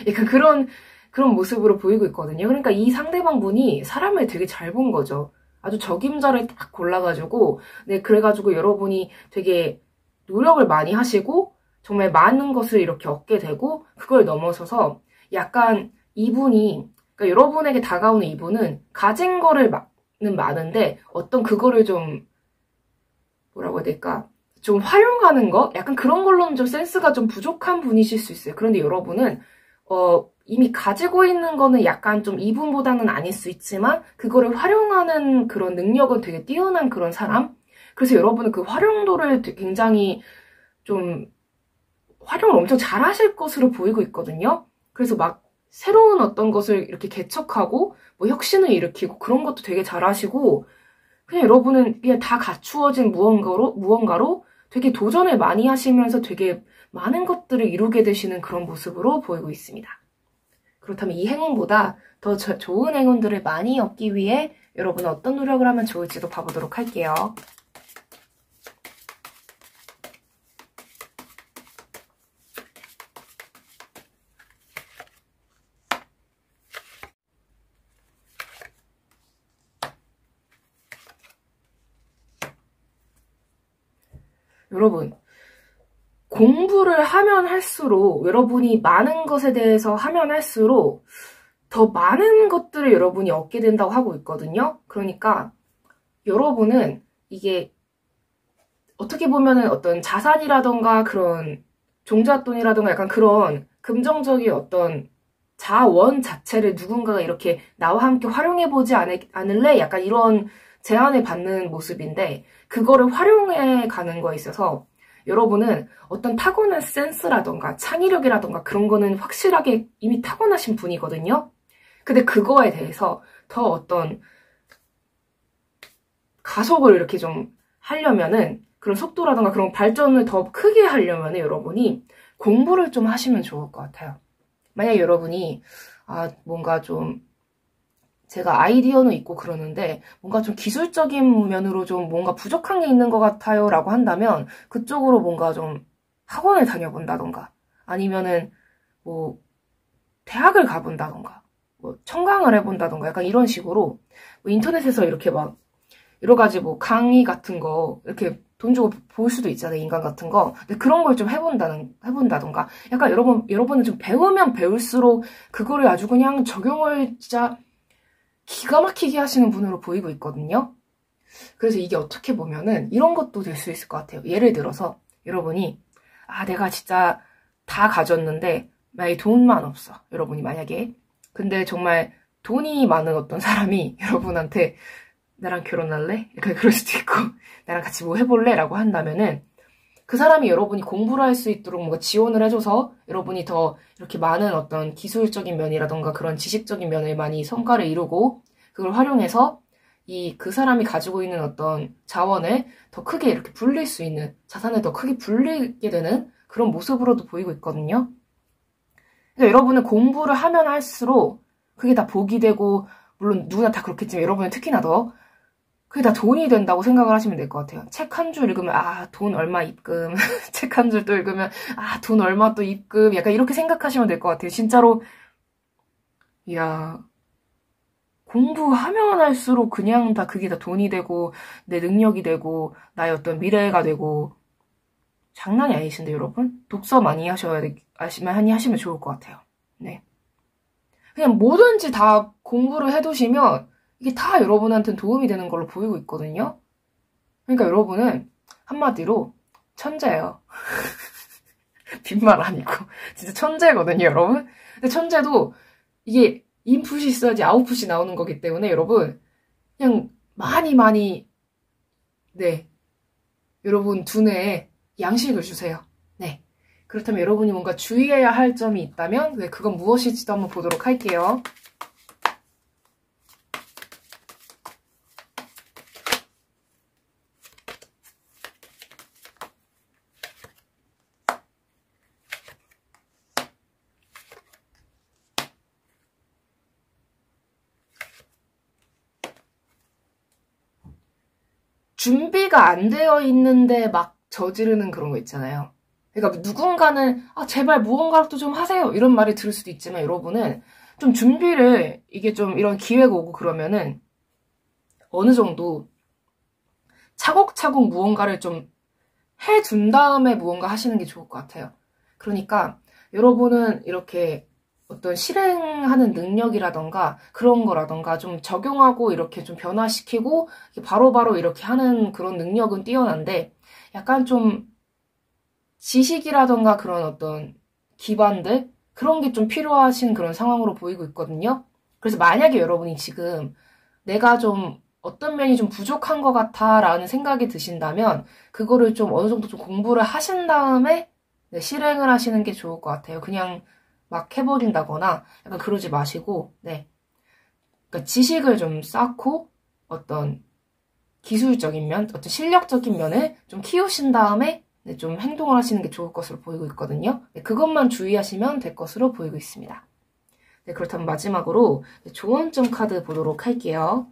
약간 그런 모습으로 보이고 있거든요. 그러니까 이 상대방 분이 사람을 되게 잘 본 거죠. 아주 적임자를 딱 골라가지고 네, 그래가지고 여러분이 되게 노력을 많이 하시고 정말 많은 것을 이렇게 얻게 되고 그걸 넘어서서 약간 이분이 그러니까 여러분에게 다가오는 이분은 가진 거를 는 많은데 어떤 그거를 좀 뭐라고 해야 될까? 좀 활용하는 거? 약간 그런 걸로는 좀 센스가 좀 부족한 분이실 수 있어요. 그런데 여러분은 이미 가지고 있는 거는 약간 좀 이분보다는 아닐 수 있지만 그거를 활용하는 그런 능력은 되게 뛰어난 그런 사람? 그래서 여러분은 그 활용도를 굉장히 좀 활용을 엄청 잘하실 것으로 보이고 있거든요. 그래서 막 새로운 어떤 것을 이렇게 개척하고 뭐 혁신을 일으키고 그런 것도 되게 잘하시고 그냥 여러분은 그냥 다 갖추어진 무언가로 되게 도전을 많이 하시면서 되게 많은 것들을 이루게 되시는 그런 모습으로 보이고 있습니다. 그렇다면 이 행운보다 더 좋은 행운들을 많이 얻기 위해 여러분은 어떤 노력을 하면 좋을지도 봐보도록 할게요. 여러분, 공부를 하면 할수록 여러분이 많은 것에 대해서 하면 할수록 더 많은 것들을 여러분이 얻게 된다고 하고 있거든요. 그러니까 여러분은 이게 어떻게 보면은 어떤 자산이라던가 그런 종잣돈이라던가 약간 그런 금전적인 어떤 자원 자체를 누군가가 이렇게 나와 함께 활용해보지 않을래? 약간 이런 제안을 받는 모습인데 그거를 활용해 가는 거에 있어서 여러분은 어떤 타고난 센스라던가 창의력이라던가 그런 거는 확실하게 이미 타고나신 분이거든요. 근데 그거에 대해서 더 어떤 가속을 이렇게 좀 하려면은 그런 속도라던가 그런 발전을 더 크게 하려면은 여러분이 공부를 좀 하시면 좋을 것 같아요. 만약 여러분이 뭔가 좀 제가 아이디어는 있고 그러는데 뭔가 좀 기술적인 면으로 좀 뭔가 부족한 게 있는 것 같아요 라고 한다면 그쪽으로 뭔가 좀 학원을 다녀본다던가 아니면은 뭐 대학을 가본다던가 뭐 청강을 해본다던가 약간 이런 식으로 뭐 인터넷에서 이렇게 막 여러 가지 뭐 강의 같은 거 이렇게 돈 주고 볼 수도 있잖아요. 인강 같은 거. 근데 그런 걸 좀 해본다던가. 약간 여러분은 좀 배우면 배울수록 그거를 아주 그냥 적용을 진짜 기가 막히게 하시는 분으로 보이고 있거든요. 그래서 이게 어떻게 보면은 이런 것도 될 수 있을 것 같아요. 예를 들어서 여러분이 내가 진짜 다 가졌는데 만약에 돈만 없어. 여러분이 만약에. 근데 정말 돈이 많은 어떤 사람이 여러분한테 나랑 결혼할래? 약간 그럴 수도 있고 나랑 같이 뭐 해볼래? 라고 한다면은 그 사람이 여러분이 공부를 할 수 있도록 뭔가 지원을 해줘서 여러분이 더 이렇게 많은 어떤 기술적인 면이라던가 그런 지식적인 면을 많이 성과를 이루고 그걸 활용해서 그 사람이 가지고 있는 어떤 자원을 더 크게 이렇게 불릴 수 있는, 자산을 더 크게 불리게 되는 그런 모습으로도 보이고 있거든요. 그러니까 여러분은 공부를 하면 할수록 그게 다 복이 되고, 물론 누구나 다 그렇겠지만 여러분은 특히나 더 그게 다 돈이 된다고 생각을 하시면 될 것 같아요. 책 한 줄 읽으면 돈 얼마 입금. 책 한 줄 또 읽으면 돈 얼마 또 입금. 약간 이렇게 생각하시면 될 것 같아요. 진짜로. 이야, 공부하면 할수록 그냥 다 그게 다 돈이 되고 내 능력이 되고 나의 어떤 미래가 되고, 장난이 아니신데 여러분? 독서 많이 하시면 좋을 것 같아요. 네. 그냥 뭐든지 다 공부를 해두시면 이게 다 여러분한테는 도움이 되는 걸로 보이고 있거든요. 그러니까 여러분은 한마디로 천재예요. 빈말 아니고 진짜 천재거든요, 여러분. 근데 천재도 이게 인풋이 있어야지 아웃풋이 나오는 거기 때문에 여러분 그냥 많이 네, 여러분 두뇌에 양식을 주세요. 네. 그렇다면 여러분이 뭔가 주의해야 할 점이 있다면 그건 무엇일지도 한번 보도록 할게요. 준비가 안 되어 있는데 막 저지르는 그런 거 있잖아요. 그러니까 누군가는 제발 무언가라도 좀 하세요 이런 말을 들을 수도 있지만 여러분은 좀 준비를, 이게 좀 이런 기회가 오고 그러면은 어느 정도 차곡차곡 무언가를 좀 해둔 다음에 무언가 하시는 게 좋을 것 같아요. 그러니까 여러분은 이렇게 어떤 실행하는 능력이라던가 그런 거라던가 좀 적용하고 이렇게 좀 변화시키고 바로바로 이렇게 하는 그런 능력은 뛰어난데, 약간 좀 지식이라던가 그런 어떤 기반들, 그런 게 좀 필요하신 그런 상황으로 보이고 있거든요. 그래서 만약에 여러분이 지금 내가 좀 어떤 면이 좀 부족한 것 같아 라는 생각이 드신다면 그거를 좀 어느 정도 좀 공부를 하신 다음에 실행을 하시는 게 좋을 것 같아요. 그냥 막 해버린다거나 약간 그러지 마시고, 네. 그러니까 지식을 좀 쌓고 어떤 기술적인 면, 어떤 실력적인 면을 좀 키우신 다음에 좀 행동을 하시는 게 좋을 것으로 보이고 있거든요. 네, 그것만 주의하시면 될 것으로 보이고 있습니다. 네, 그렇다면 마지막으로 조언점 카드 보도록 할게요.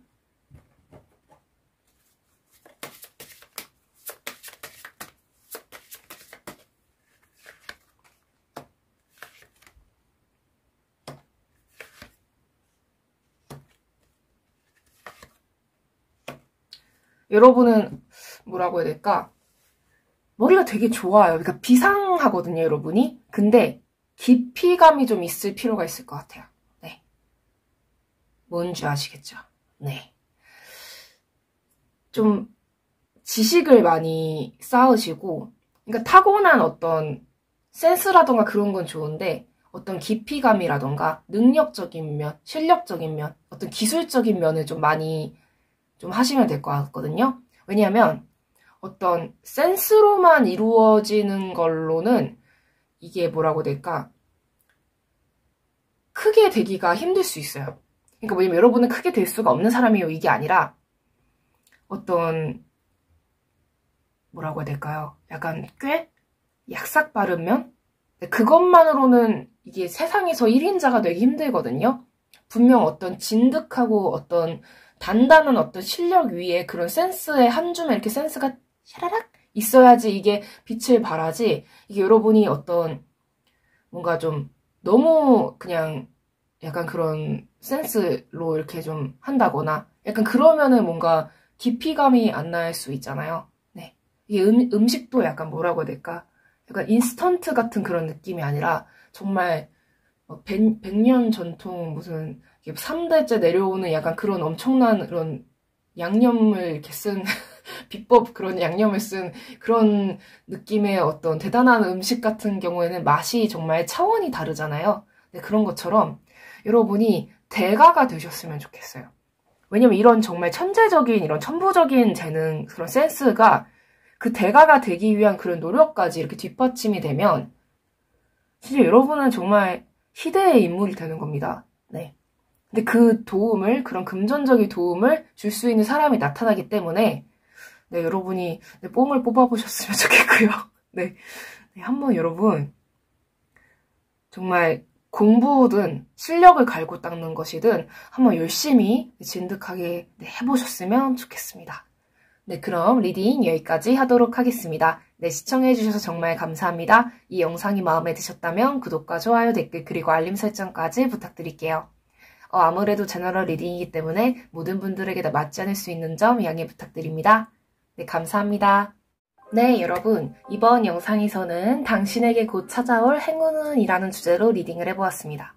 여러분은 뭐라고 해야 될까? 머리가 되게 좋아요. 그러니까 비상하거든요, 여러분이. 근데 깊이감이 좀 있을 필요가 있을 것 같아요. 네. 뭔지 아시겠죠? 네. 좀 지식을 많이 쌓으시고, 그러니까 타고난 어떤 센스라던가 그런 건 좋은데 어떤 깊이감이라던가 능력적인 면, 실력적인 면, 어떤 기술적인 면을 좀 많이 좀 하시면 될 것 같거든요. 왜냐하면 어떤 센스로만 이루어지는 걸로는 이게 뭐라고 해야 될까? 크게 되기가 힘들 수 있어요. 그러니까 뭐냐면 여러분은 크게 될 수가 없는 사람이에요. 이게 아니라 어떤 뭐라고 해야 될까요? 약간 꽤 약삭 빠른 면? 그것만으로는 이게 세상에서 1인자가 되기 힘들거든요. 분명 어떤 진득하고 어떤 단단한 어떤 실력 위에 그런 센스의 한 줌에 이렇게 센스가 샤라락 있어야지 이게 빛을 발하지, 이게 여러분이 어떤 뭔가 좀 너무 그냥 약간 그런 센스로 이렇게 좀 한다거나 약간 그러면은 뭔가 깊이감이 안 날 수 있잖아요. 네. 이게 음식도 약간 뭐라고 해야 될까? 약간 인스턴트 같은 그런 느낌이 아니라 정말 100년 전통 무슨 3대째 내려오는 약간 그런 엄청난 그런 양념을 이렇게 쓴 비법, 그런 양념을 쓴 그런 느낌의 어떤 대단한 음식 같은 경우에는 맛이 정말 차원이 다르잖아요. 네, 그런 것처럼 여러분이 대가가 되셨으면 좋겠어요. 왜냐면 이런 정말 천재적인, 이런 천부적인 재능, 그런 센스가 그 대가가 되기 위한 그런 노력까지 이렇게 뒷받침이 되면 진짜 여러분은 정말 시대의 인물이 되는 겁니다. 네. 근데 그 도움을, 그런 금전적인 도움을 줄 수 있는 사람이 나타나기 때문에, 네, 여러분이 뽕을 뽑아보셨으면 좋겠고요. 네, 한번 여러분, 정말 공부든 실력을 갈고 닦는 것이든 한번 열심히 진득하게 해보셨으면 좋겠습니다. 네, 그럼 리딩 여기까지 하도록 하겠습니다. 네, 시청해주셔서 정말 감사합니다. 이 영상이 마음에 드셨다면 구독과 좋아요, 댓글, 그리고 알림 설정까지 부탁드릴게요. 아무래도 제너럴 리딩이기 때문에 모든 분들에게 다 맞지 않을 수 있는 점 양해 부탁드립니다. 네, 감사합니다. 네, 여러분, 이번 영상에서는 당신에게 곧 찾아올 행운은 이라는 주제로 리딩을 해보았습니다.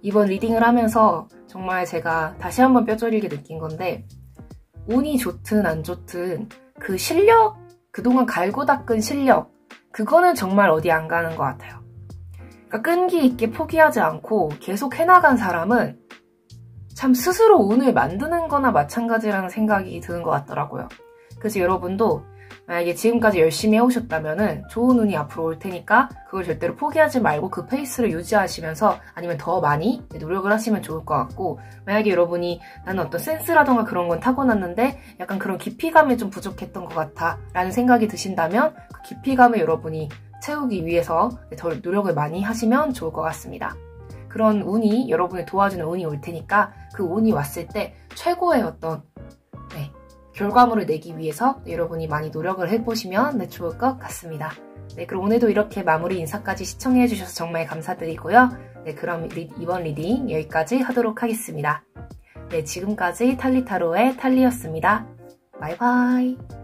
이번 리딩을 하면서 정말 제가 다시 한번 뼈저리게 느낀 건데, 운이 좋든 안 좋든 그 실력, 그동안 갈고 닦은 실력, 그거는 정말 어디 안 가는 것 같아요. 그러니까 끈기 있게 포기하지 않고 계속 해나간 사람은 참 스스로 운을 만드는 거나 마찬가지라는 생각이 드는 것 같더라고요. 그래서 여러분도 만약에 지금까지 열심히 해오셨다면은 좋은 운이 앞으로 올 테니까 그걸 절대로 포기하지 말고 그 페이스를 유지하시면서 아니면 더 많이 노력을 하시면 좋을 것 같고, 만약에 여러분이 나는 어떤 센스라던가 그런 건 타고났는데 약간 그런 깊이감이 좀 부족했던 것 같아 라는 생각이 드신다면 그 깊이감을 여러분이 채우기 위해서 더 노력을 많이 하시면 좋을 것 같습니다. 그런 운이, 여러분을 도와주는 운이 올 테니까 그 운이 왔을 때 최고의 어떤 결과물을 내기 위해서 여러분이 많이 노력을 해보시면 좋을 것 같습니다. 네, 그럼 오늘도 이렇게 마무리 인사까지 시청해주셔서 정말 감사드리고요. 네, 그럼 이번 리딩 여기까지 하도록 하겠습니다. 네, 지금까지 탈리타로의 탈리였습니다. 바이바이.